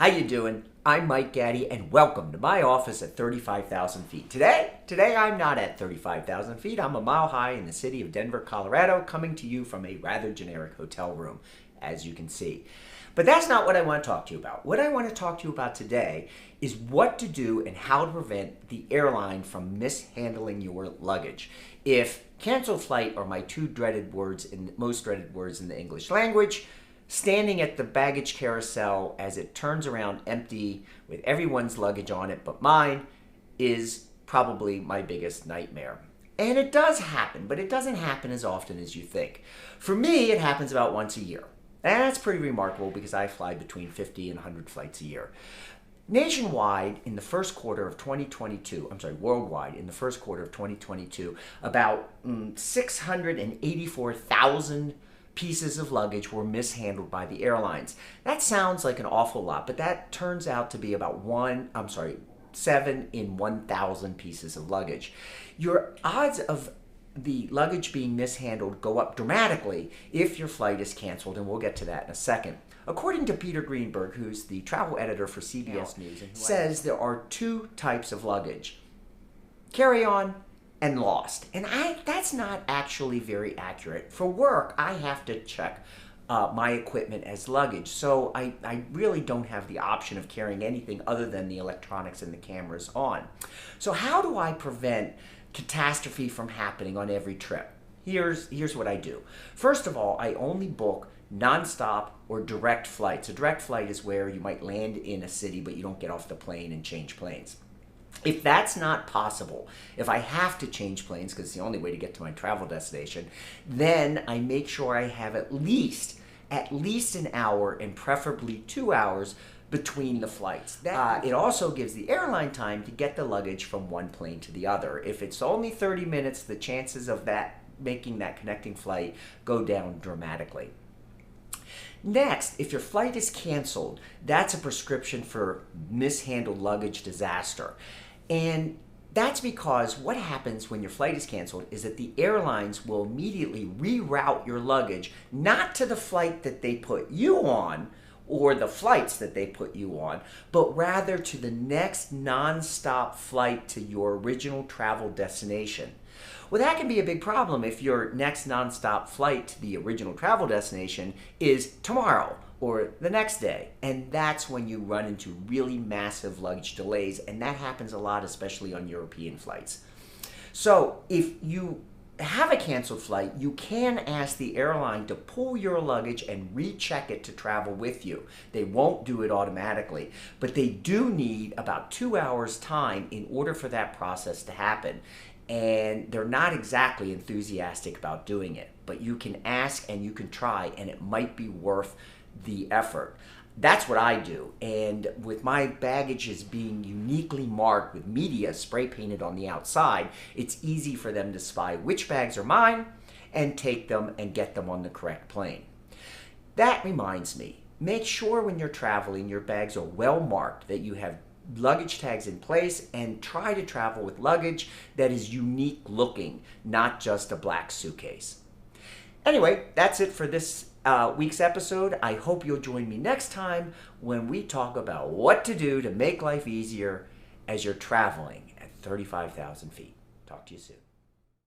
How you doing? I'm Mike Gaddy, and welcome to my office at 35,000 feet. Today I'm not at 35,000 feet. I'm a mile high in the city of Denver, Colorado, coming to you from a rather generic hotel room, as you can see. But that's not what I want to talk to you about. What I want to talk to you about today is what to do and how to prevent the airline from mishandling your luggage. If canceled flight are my two most dreaded words in the English language, standing at the baggage carousel as it turns around empty with everyone's luggage on it but mine is probably my biggest nightmare. And it does happen, but it doesn't happen as often as you think. For me, it happens about once a year. And that's pretty remarkable because I fly between 50 and 100 flights a year. Nationwide, in the first quarter of 2022, worldwide, in the first quarter of 2022, about 684,000 pieces of luggage were mishandled by the airlines. That sounds like an awful lot, but that turns out to be about 7 in 1,000 pieces of luggage. Your odds of the luggage being mishandled go up dramatically if your flight is canceled, and we'll get to that in a second. According to Peter Greenberg, who's the travel editor for CBS News, and says there are two types of luggage: carry-on and lost. And that's not actually very accurate. For work, I have to check my equipment as luggage, so I really don't have the option of carrying anything other than the electronics and the cameras on. So how do I prevent catastrophe from happening on every trip? Here's what I do. First of all, I only book nonstop or direct flights. A direct flight is where you might land in a city but you don't get off the plane and change planes. If that's not possible, if I have to change planes because it's the only way to get to my travel destination, then I make sure I have at least an hour and preferably 2 hours between the flights. It also gives the airline time to get the luggage from one plane to the other. If it's only 30 minutes, the chances of making that connecting flight go down dramatically. Next, if your flight is canceled, that's a prescription for mishandled luggage disaster. And that's because what happens when your flight is canceled is that the airlines will immediately reroute your luggage, not to the flight that they put you on or the flights that they put you on, but rather to the next nonstop flight to your original travel destination. Well, that can be a big problem if your next nonstop flight to the original travel destination is tomorrow or the next day. And that's when you run into really massive luggage delays, and that happens a lot, especially on European flights. So if you have a canceled flight, you can ask the airline to pull your luggage and recheck it to travel with you. They won't do it automatically, but they do need about 2 hours time in order for that process to happen. And they're not exactly enthusiastic about doing it, but you can ask and you can try, and it might be worth the effort. That's what I do, and with my baggages being uniquely marked with media spray painted on the outside, it's easy for them to spy which bags are mine and take them and get them on the correct plane. That reminds me, make sure when you're traveling your bags are well marked, that you have luggage tags in place, and try to travel with luggage that is unique looking, not just a black suitcase. Anyway, that's it for this week's episode. I hope you'll join me next time when we talk about what to do to make life easier as you're traveling at 35,000 feet. Talk to you soon.